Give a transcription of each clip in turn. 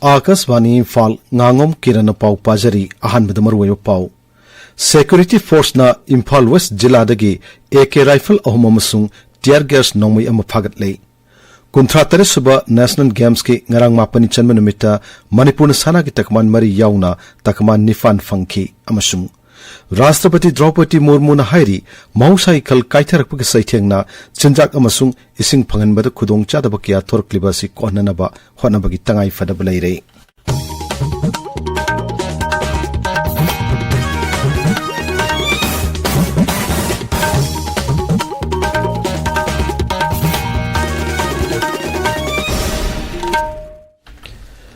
Akashvani Imphal Ngangom Kiran पाउ पाजरी अहानबद मरुवैब पाउ Security Force na Imphal West Jilla dagi AK rifle ahum amasung tear gas nongmai ama phagatle Kunthra tare suba National Games ki ngarang mapani chanma numita Manipur na sana ki takman mari yauna takman nifan fangki amasung Rashtrapati Draupadi Murmu na hairi mahusai kal kaitharakpa ki saithengna chinjak amasung ising phanganbada khudong chadaba kya thorkliba si kohnanaba honabagi tangai fadaba leire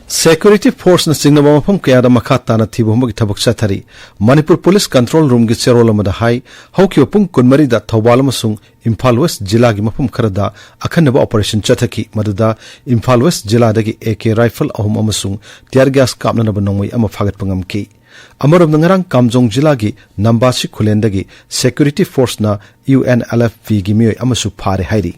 Security Force na singnama mafam kayada makata na thibu humagi thabak chathari Manipur Police Control Room gi cherol amada hai hauki opung kunmari da thawal amasung Imphal West Jilla gi mafam kharada akhanaba operation chathaki maduda Imphal West Jilla dagi AK rifle ahum amasung tear gas kapnana banongmai ama phagat pangam ki amarom ngarang Kamjong Jilla gi Nambasi khulendagi Security Force na UNLFV gi mioi amasu phare hairi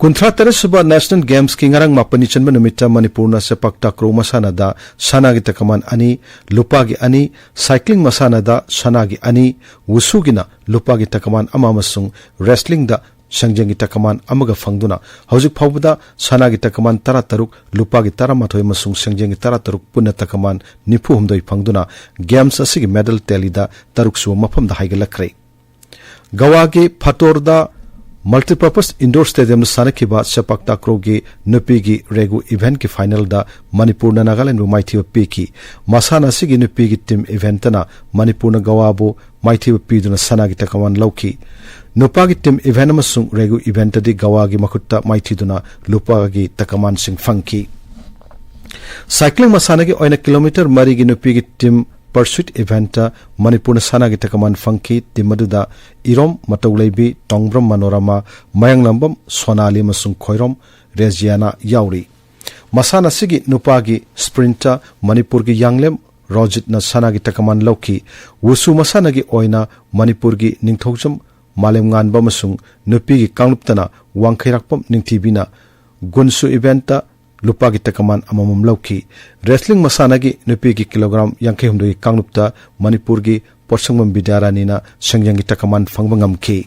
Kunthra tare suba National Games ki ngarang mapani chanba numita Manipur na sepak takraw masana da sana gi takaman ani lupa gi ani cycling masana da sana gi ani wusu gi na lupa gi takaman ama amasung wrestling da sangjang gi takaman amaga phangduna hojik phawbada sana gi takaman tara taruk lupa gi tara mathoi masung sangjang gi tara taruk punna takaman nifu humdoi phangduna games asigi medal tally da taruk su mafam da haigalakre Gawa gi Phator da Multipurpose Indoor Stadium Sanakiba Sepak Takraw gi nupi gi regu event ki final da Manipur na Nagaland bu maithiba piki masana sigi nupi gi team event na Manipur na Gawabo maithiba piduna sana gi takaman lauki nupa gi team event amasung regu event di Gawa gi makhutta maithiduna lupa gi takaman sing fangki cycling masana gi oina kilometer mari gi nupi gi team Pursuit event Manipur na sana gi takaman fangki timaduda Irom Matauleibi Tongbram Manorama Mayanglambam Sonali masung Khoirom Regiana Yauri Masana sigi nupagi sprinter Manipur gi Yanglem Rojit na sana gi takaman lauki Wusu masana gi oina Manipur gi Ningthojam Malem nganba masung nupi gi kangluptana Wangkhairakpam ningthibina Gunsu event lupa gi takaman amamam lauki wrestling masana gi nupi gi kilogram yankhe humdo gi kanglupta Manipur gi porsangmam bidarani na sangjang gi takaman fangbangam ki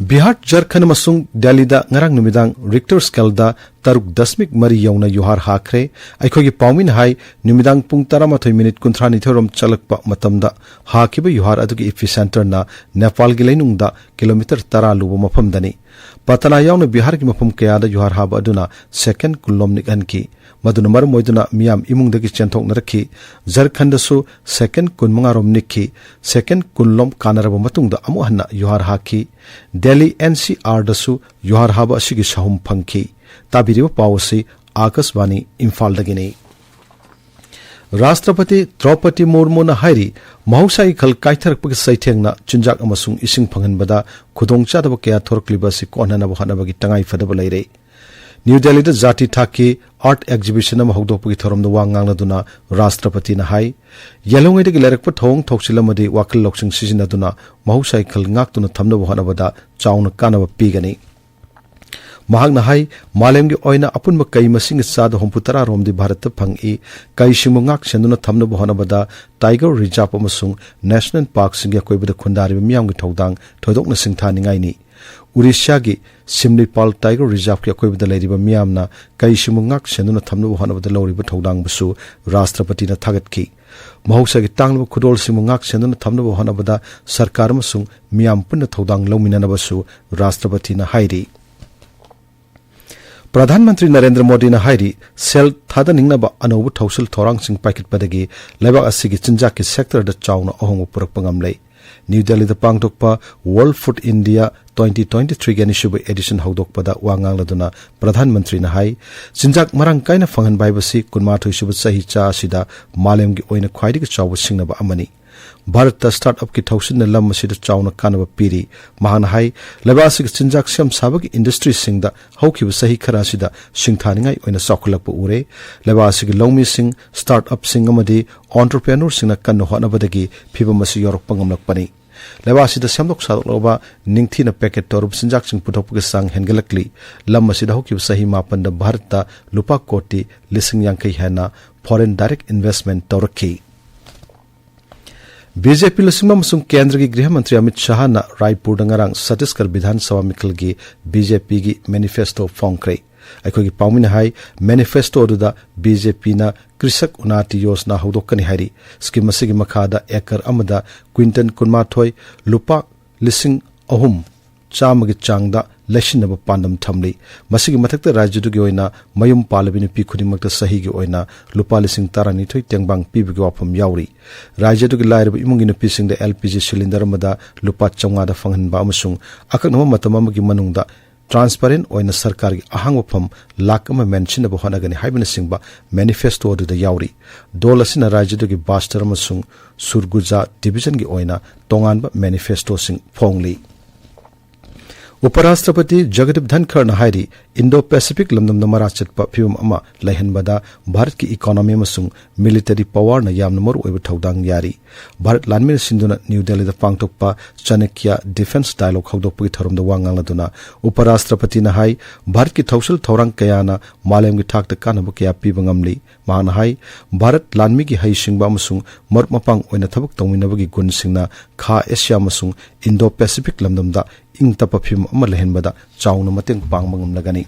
Bihar Jharkhand masung Delhi da ngarang numidang Richter scale da taruk dasmik mari yauna yuhar hakre aikhogi paumin hai numidang pung 13 minute kunthra nithorom chalakpa matamda hakiba yuhar adugi epicenter na Nepal gi leinung da kilometer 10 luba mafam dani patana yauna Bihar gi mafam kaya da yuhar haba aduna second kulom nikan ki maduna mar moiduna miyam imung dagi chenthok narakhi Jharkhand su second kun mangarom nikhi second kunlom kanaraba matungda amu hanna yuhar haki Delhi NCR da su yuhar haba asigi sahum phangki tabiriba pawasi Akashvani Imphal dagini Rashtrapati Draupadi Murmu na hairi mahusai khal kaitharakpa saithengna chinjak amasung ising phanganbada khudong chadaba kaya thorkliba si konhanaba hanabagi tangai fadaba leire New Delhi da Jati Thaki Art Exhibition ama hogdokpagi thorom da wangang duna Rashtrapati na hai yelongai de lerakpa thong thokchilamadi wakal loksing sijina duna mahusai khal ngaktuna thamnaba hanabada chauna kanaba pigani mahak na hai malemgi oina apunma kai masing sada homputara romdi bharat phangi kai simungak senduna thamnaba hanabada Tiger Reserve amasung National Park singya koibada khundari miyamgi thodang thodokna singtha ningai ni Urisha gi Simlipal Tiger Reserve ki akoibada leiriba miyamna kai simungak senduna thamnaba hanabada loriba thodang busu Rashtrapati na thagatki mahausa gi tangba khudol simungak senduna thamnaba hanabada sarkar amasung miyam punna thodang lominana basu Rashtrapati na hairi Pradhan Mantri Narendra Modi na hairi sel thada ningnaba anobu thausil thorang sing packet padagi lebak asigi chinjak ki sector da chauna ahong purak pangamlei New Delhi da pangtokpa World Food India 2023 gani shubu edition hawdokpada wangang laduna Pradhan Mantri na hai chinjak marang kaina phangan baibasi kunmathoi shubu sahi cha sida malem gi oina khwaidi gi chawu singnaba amani Bharat startup ki thausin na lam masida chauna kanaba piri mahana hai labasik chinjak siam sabagi industry singda haukibu sahi khara sida singthaningai oina sakhulakpa ure labasik lawmi sing startup sing amadi entrepreneur singna kanno honabadagi phibamasi yorok pangamlakpani लेबासिदा सेमदोक सादोकलबा निंगथीना packet तौरब सिंजाकसिंग पुथोकपगे सांग हेनगलकली lump असिदा होकिब सही मापन भारत लुपा कोटी लिसिंग यांकई हैना फॉरेन डायरेक्ट इन्वेस्टमेंट तौरकी बीजेपी लुसिंग केंद्र की गृह मंत्री अमित शाह ना रायपुर नगरांग छत्तीसगढ़ विधानसभा मिखल की बीजेपी की मैनिफेस्टो फोंख्रे अखोगी पाउमिन हाई मैनिफेस्टो दुदा बीजेपी ना कृषक उन्नति योजना हौदोकनी हारी स्कीम असिगी मखादा एकर अमदा क्विंटन कुनमाथोय लुपा लिसिंग अहुम चामगी चांगदा लैसिनब पांडम थमली मसिगी मथक्ता राज्यदुगी ओइना मयुम पालबि नुपी खुदिमक्ता सहीगी ओइना लुपा लिसिंग तारानिथोय तेंगबांग पीबगी वाफम यावरी राज्यदुगी लायरब इमुंगी नुपीसिंगदा एलपीजी सिलिंडर अमदा लुपा 400 फंगहनबा अमसुंग अकनम मतम अमगी मनुंगदा ट्रांसपेरेंट ओइना सरकार की अहांग फम लाख अमा मेंशनब होनागनी हाइबन सिंगबा मैनिफेस्टो अदुदा यावरी दोल असिना राज्यदुगी बास्टर अमसुंग सुरगुजा डिवीजन की ओइना तोंगानबा मैनिफेस्टो सिंग फोंगली उपराष्ट्रपति जगदीप धनखड़ हायरी इंडो पैसिफिक लमदम मरा चटपा फिवम अमा लैहनबदा भारत की इकोनॉमी अमसुंग मिलिटरी पावर न यामन मरु ओइब थौदांग यारी भारत लानमिन सिंधुना न्यू दिल्ली दा पांगथोकपा चाणक्य डिफेंस डायलॉग हौदोकपगी थरम दा वांगांगलदुना उपराष्ट्रपति न हाई भारत की थौसल थौरांग कयाना मालेम की थाकता कानब कया पीबा ngamli माना हाई भारत लानमी की हाईसिंगबा अमसुंग मरुप मपांग ओइना थबक तौमिनबगी गुणसिंगना खा एशिया अमसुंग इंडो पैसिफिक लमदमदा इंग तप फिल्म अमर लहनबदा चाउना मतेंग पांगबा ngamlagani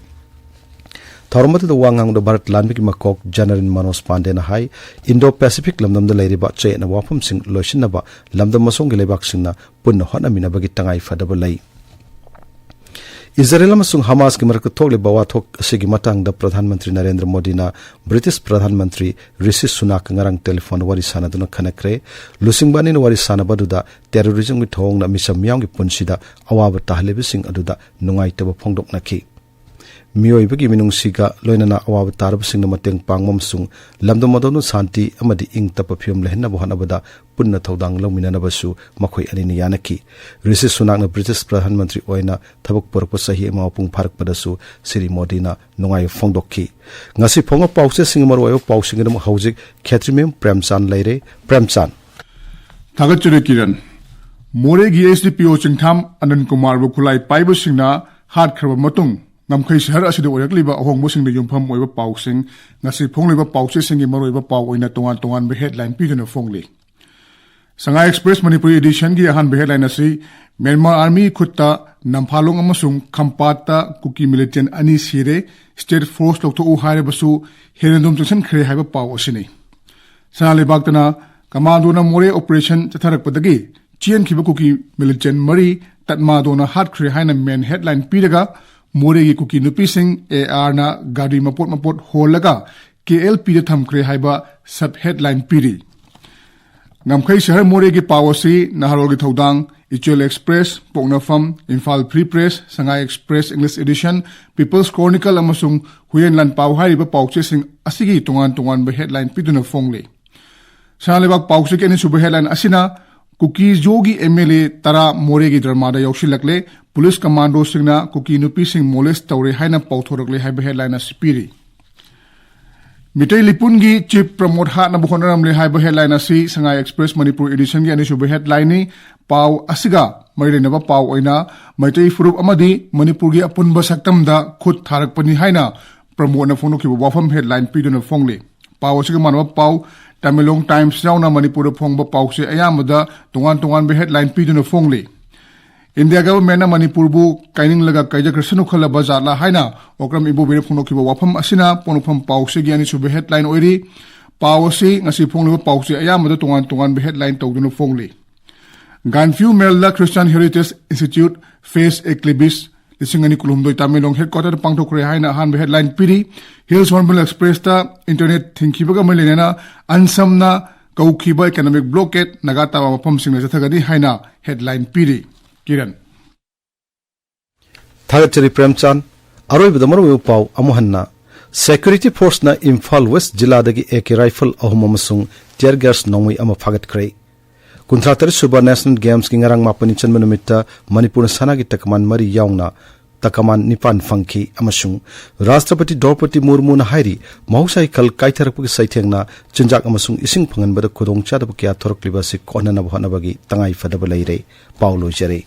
थौरमतदा वांगांगदा भारत लानमी की मकोक जनरल मनोज पांडे न हाई इंडो पैसिफिक लमदमदा लेरिबा चेना वाफम सिंग लोइसिनबा लमदम मसोंग लेबाक सिंगना पुन्ना होनामिनबगी तंगाई फदबा लई इजराइल अमसुंग हमास की मरक थोकलिबा वाथोक असिगी मतंगदा प्रधानमंत्री नरेंद्र मोदी ना ब्रिटिश प्रधानमंत्री ऋषि सुनाक ngarang टेलीफोन वारी सानादुना खनखरे लुसिंगबानी वारी सानाबदुदा टेररिज्म की थोंगना मिसम मियांग की पुंसिदा अवाब ताहलेबिसिंग अदुदा नुंगाइतब फोंगदोकनाखी मियोइबगी मिनुंगसिगा लोइनना अवाब तारबसिंगना मतेंग पांगमसुंग लमदमदोनु शांति अमदि इंग तप फियम लहना बहनबदा पुन्ना थौदांग लौमिननबसु मखोय अनिनि यानकी ऋषि सुनाकना ब्रिटिश प्रधानमंत्री ओइना थबक परप सही मापुंग फारकपदसु Shri मोदीना नुंगाय फोंगदोककी ngasi phonga pause singmar oyo pausingdam hojik khetrimeum premchand leire premchand thagachure kiran more gi SDPO chingtham anand kumar bu khulai paibu singna hat khraba matung ngamkhai shahar asida orakliba ahongbo singde yumpham oiba pausing ngasi phongliba pause singi maroiba paw oina tongan tongan be headline piduna phongli Shanghai Express Manipuri edition gi ahan be headline asi Myanmar Army khutta Namphal amasung Khampata Kuki militant ani sire state force lokto u haire basu herendum junction khre haiba paw asini Sanale baktana commando na more operation chatharak padagi chien khiba kuki militant mari tatma dona hat khre haina main headline pidaga more gi kuki nupi sing AR na gadi mapot holaga KLP de thamkre haiba sub headline piri ngamkhai shahar more gi pawasi naharol gi thodang Ichel Express Pognafam Imphal Free Press Shanghai Express English Edition People's Chronicle amasung Huyenlan paw hariba pawche sing asigi tongan be headline piduna phongli Shalebak pawche ke ni sub headline asina Kuki Jogi MLA Tara Moregi Dramada Yoshilakle, Police Commando Singna, Kuki Nupi Sing Molest Tauri Haina Pautorokle High Headline Spiri. Mitay Lipungi, Chief Promote Hat Nabukonaram High Headline Si, Shanghai Express Manipur Edition and issue headline Pau Asiga, Marinava Pau Oina, Mitay Furup Amadi, Manipuri Apunba Saktamda, Kut Tarak Pani Haina, Promote Nafonoki Wafam Headline Pidun of Fongli. Pau Sigamanova Pau. Tamilong Times Sauna Manipur Phongba Pause Ayamada tongan be headline piduna phongli India government na Manipur bu kaining laga kaija krisanu khala bazar la haina okram ibu bere phongno kiba wafam asina ponofam pause gi ani sube headline oiri pause ngasi phonglo pause ayamada tongan be headline tawduna phongli Ganfu Melda Christian Heritage Institute face eclipse Singani Kulumdoi Tamilong headquarter Pangtokre Haina Han headline Piri Hills Hornbill Express ta internet thinkibaga Melinena Ansamna Kaukiba economic blockade Nagata Mapam Sing Thagadi Haina headline Piri Kiran Thagachari Premchand Aroi Bidamaru Pau Amuhanna Security Force na Imphal West Jiladagi AK rifle ahumamasung tear gas nongwi ama phagat kre Kuntratari Suba National Games ki ngarang mapani chanma numita Manipur sana ki takman mari yaungna takaman nipan fangki amasung Rashtrapati Draupadi Murmu na hairi mahusai kal kaitharakpagi saithengna chinjak amasung ising phanganbada khudongchadaba kya thorokliba se konana bhana bagi tangai fadaba leire paulo jare